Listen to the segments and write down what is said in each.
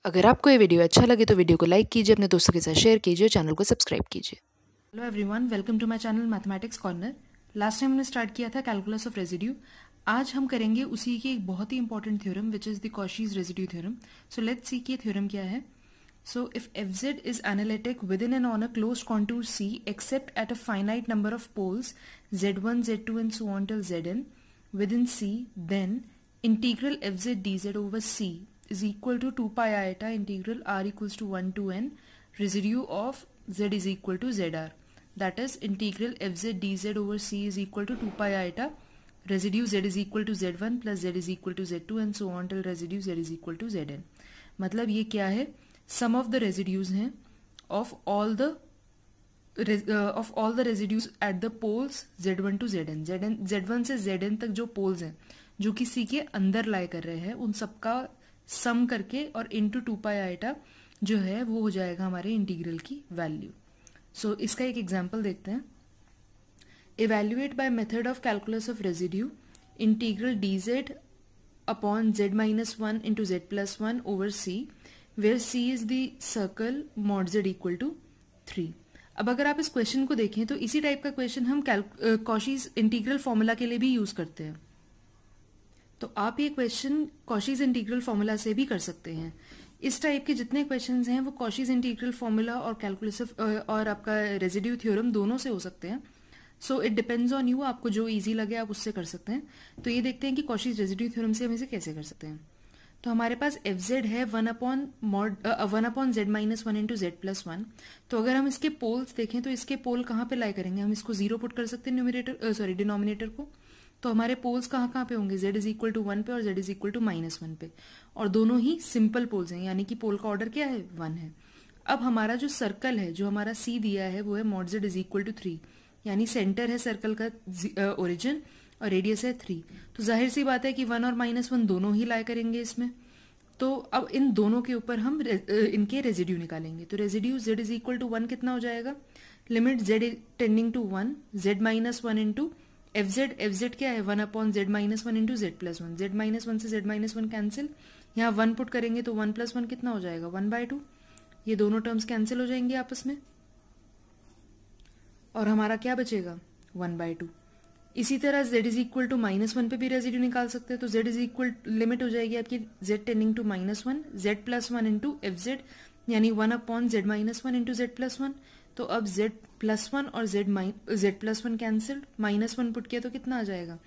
अगर आपको ये वीडियो अच्छा लगे तो वीडियो को लाइक कीजिए, अपने दोस्तों के साथ शेयर कीजिए, चैनल को सब्सक्राइब कीजिए। Hello everyone, welcome to my channel mathematics corner. Last time हमने स्टार्ट किया था कैलकुलस ऑफ रेजिड्यू। आज हम करेंगे उसी की एक बहुत ही important theorem which is the Cauchy's residue theorem. So let's see कि ये थ्योरम क्या है। So if F is analytic within and on a closed contour C except at a finite number of poles z1 z2 and so on till zn within C, then integral fz dz over C is equal to 2 pi iota integral r equals to 1 to n residue of z is equal to zr. That is integral fz dz over C is equal to 2 pi iota residue z is equal to z1 plus z is equal to z2 and so on till residue z is equal to zn. मतलब ये क्या है, sum of the residues हैं of all the residues at the poles z1 to zn, z1 से zn तक जो poles हैं जो कि C के अंदर लाई कर रहे हैं उन सबका सम करके और इनटू 2 पाई आइटा जो है वो हो जाएगा हमारे इंटीग्रल की वैल्यू। सो इसका एक एग्जांपल देखते हैं। Evaluate by method of calculus of residue integral dz upon z minus 1 into z plus 1 over C where C is the circle mod z equal to 3। अब अगर आप इस क्वेश्चन को देखें तो इसी टाइप का क्वेश्चन हम कॉशीज इंटीग्रल फॉर्मूला के लिए भी यूज करते हैं। तो आप ये क्वेश्चन कॉशीज इंटीग्रल फॉर्मूला से भी कर सकते हैं। इस टाइप के जितने क्वेश्चंस हैं वो कॉशीज इंटीग्रल फॉर्मूला और कैलकुलस और आपका रेजिड्यू थ्योरम दोनों से हो सकते हैं। So it depends on you, आपको जो इजी लगे आप उससे कर सकते हैं। तो ये देखते हैं कि कॉशीज रेजिड्यू थ्योरम से हम इसे कैसे कर सकते हैं। तो हमारे पास एफ जेड है 1 upon Z minus 1 into z plus 1। तो अगर हम इसके पोल्स देखें तो इसके पोल कहाँ पे लाई करेंगे, हम इसको 0 पुट कर सकते हैं डिनोमिनेटर को। तो हमारे पोल्स कहाँ पे होंगे, z इज इक्वल टू 1 पे और z इज इक्वल टू -1 पे, और दोनों ही सिंपल पोल्स हैं, यानी कि पोल का ऑर्डर क्या है 1 है। अब हमारा जो सर्कल है, जो हमारा C दिया है वो है mod z is equal to 3, यानी सेंटर है सर्कल का ओरिजिन और रेडियस है 3। तो जाहिर सी बात है कि 1 और -1 दोनों ही लाई करेंगे इसमें। तो अब इन दोनों के ऊपर हम इनके रेजिड्यू निकालेंगे। तो residue z is equal to 1 कितना हो जाएगा, limit z tending to 1 z minus 1 into f z क्या है 1 upon z minus 1 into z plus 1, z minus 1 से z माइनस 1 कैंसिल, यहाँ 1 पुट करेंगे तो 1 प्लस 1 कितना हो जाएगा 1/2। ये दोनों टर्म्स कैंसिल हो जाएंगे आपस में और हमारा क्या बचेगा 1/2। इसी तरह z इज इक्वल टू -1 पे भी रेजिड्यू निकाल सकते हैं। तो z इज इक्वल लिमिट हो जाएगी आपकी z tending to -1 z plus 1 into f z, यानी 1 upon z minus 1 into z plus 1। तो अब z प्लस 1 और z प्लस 1 कैंसिल, -1 पुट किया तो कितना आ जाएगा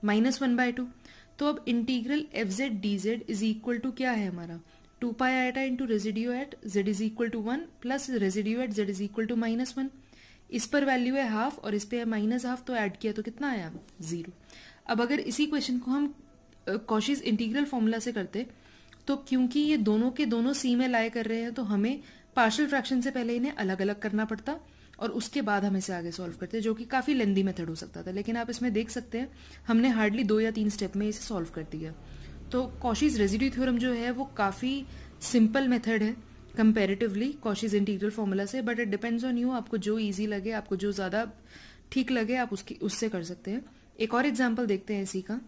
-1/2। तो अब integral F Z D Z is equal to क्या है हमारा 2 pi eta into residue at z is equal to 1 plus residue at z is equal to -1। इस पर वैल्यू है हाफ और इस पे है -हाफ, तो ऐड किया तो कितना आया 0। अब अगर इसी क्वेश्चन को हम कॉशीज इंटीग्रल फॉर्मूला से करते तो क्योंकि ये दोनों के दोनों सी में लाई कर रहे हैं तो हमें पार्शियल फ्रैक्शन से पहले इन्हें अलग अलग करना पड़ता और उसके बाद हम इसे आगे सॉल्व करते, जो कि काफी लेंदी मेथड हो सकता था। लेकिन आप इसमें देख सकते हैं हमने हार्डली 2 या 3 स्टेप में इसे सॉल्व कर दिया। तो कॉशीज रेजिड्यू थ्योरम जो है वो काफी सिंपल मेथड है कंपेरेटिवली कॉशीज इंटीग्रल फॉर्मूला से, but it depends on you, आपको जो इजी लगे, आपको जो ज्यादा ठीक लगे आप उससे कर सकते हैं। एक और एग्जांपल देखते हैं इसी का।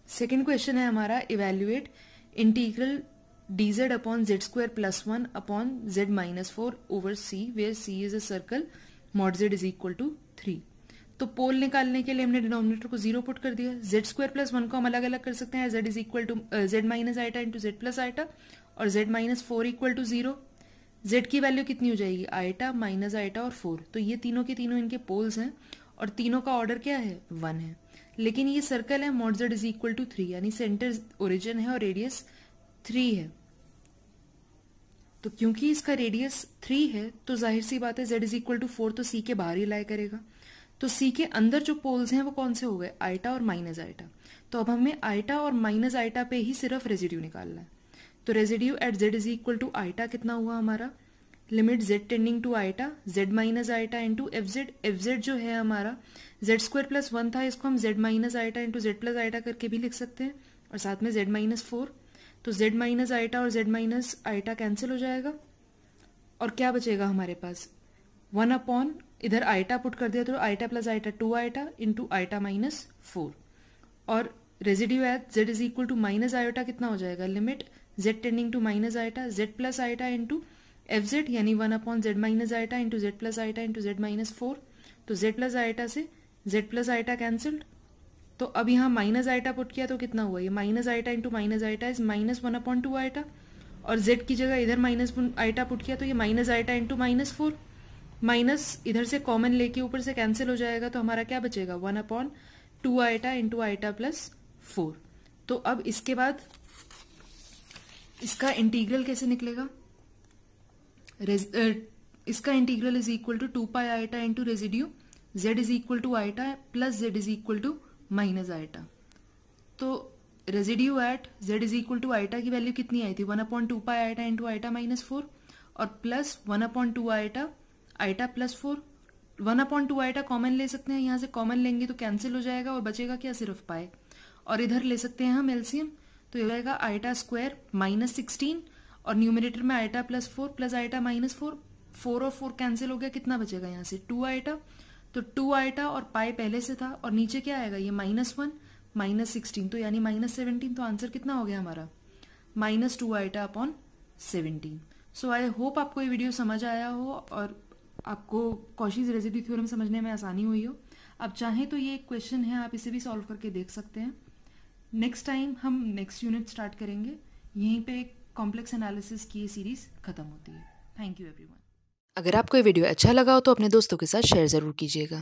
सेकेंड क्वेश्चन है हमारा, evaluate integral dz upon z square plus 1 upon z minus 4 over c where c is a circle mod z is equal to 3। तो पोल निकालने के लिए हमने डिनोमिनेटर को 0 पुट कर दिया। z स्क्वायर प्लस 1 को हम अलग अलग कर सकते हैं, z is equal to z minus iota into z plus iota और z minus 4 equal to 0। z की वैल्यू कितनी हो जाएगी आइटा माइनस आइटा और 4। तो ये तीनों के तीनों इनके पोल्स हैं और तीनों का ऑर्डर क्या है 1 है। लेकिन ये सर्कल है mod z is equal to 3, यानी सेंटर ओरिजिन है और रेडियस 3 है। तो क्योंकि इसका रेडियस 3 है तो जाहिर सी बात है z इज इक्वल टू 4 तो C के बाहर ही लाई करेगा। तो C के अंदर जो पोल्स हैं वो कौन से हो गए आइटा और माइनस आइटा। तो अब हमें आइटा और माइनस आइटा पे ही सिर्फ रेजिड्यू निकालना है। तो residue at z is equal to iota कितना हुआ हमारा, limit z tending to iota z minus iota into f z जो है हमारा z स्क्वायर प्लस 1 था, इसको हम z minus iota into z plus iota करके भी लिख सकते हैं और साथ में z माइनस 4। तो z माइनस आइटा और z माइनस आइटा कैंसिल हो जाएगा और क्या बचेगा हमारे पास 1 अपॉन, इधर आइटा पुट कर दिया तो iota plus iota 2 iota into iota minus 4 और residue at z is equal to minus iota कितना हो जाएगा, limit z tending to minus iota, z plus iota into f z, यानी 1/z minus iota into z plus iota into z minus 4। तो Z plus iota से Z plus iota cancelled. तो अब यहाँ minus iota put किया तो कितना हुआ, ये minus iota into minus iota is -1/2 iota, और z की जगह इधर माइनस आइटा पुट किया तो ये माइनस आइटा इंटू -4, माइनस इधर से कॉमन लेके ऊपर से कैंसिल हो जाएगा, तो हमारा क्या बचेगा 1/2 आइटा इंटू आइटा प्लस 4। तो अब इसके बाद इसका इंटीग्रल कैसे निकलेगा, इसका integral is equal to 2 pi eta into residue z is equal to eta plus z is equal to minus eta. तो residue at z is equal to eta की वैल्यू कितनी आई थी 1/2 pi eta into iota minus 4, और plus 1/2 eta eta plus 4। 1/2 eta common ले सकते हैं, यहाँ से कॉमन लेंगे तो कैंसिल हो जाएगा और बचेगा क्या, सिर्फ पाए। और इधर ले सकते हैं हम एलसीएम, तो ये हो जाएगा आइटा स्क्वायर -16, और न्यूमिनेटर में आइटा प्लस 4 प्लस आइटा माइनस 4, 4 और 4 कैंसिल हो गया, कितना बचेगा यहाँ से 2 आइटा। तो 2 आइटा और पाई पहले से था, और नीचे क्या आएगा ये -1 -16, तो यानी -17। तो आंसर कितना हो गया हमारा -2 iota upon 17। So I hope आपको ये वीडियो समझ आया हो और आपको कॉशीज रेसिड्यू थ्योरम समझने में आसानी हुई हो। आप चाहें तो ये एक क्वेश्चन है, आप इसे भी सॉल्व करके देख सकते हैं। नेक्स्ट टाइम हम नेक्स्ट यूनिट स्टार्ट करेंगे, यहीं पे कॉम्प्लेक्स एनालिसिस की ये सीरीज खत्म होती है। Thank you everyone. अगर आपको ये वीडियो अच्छा लगा हो तो अपने दोस्तों के साथ शेयर ज़रूर कीजिएगा।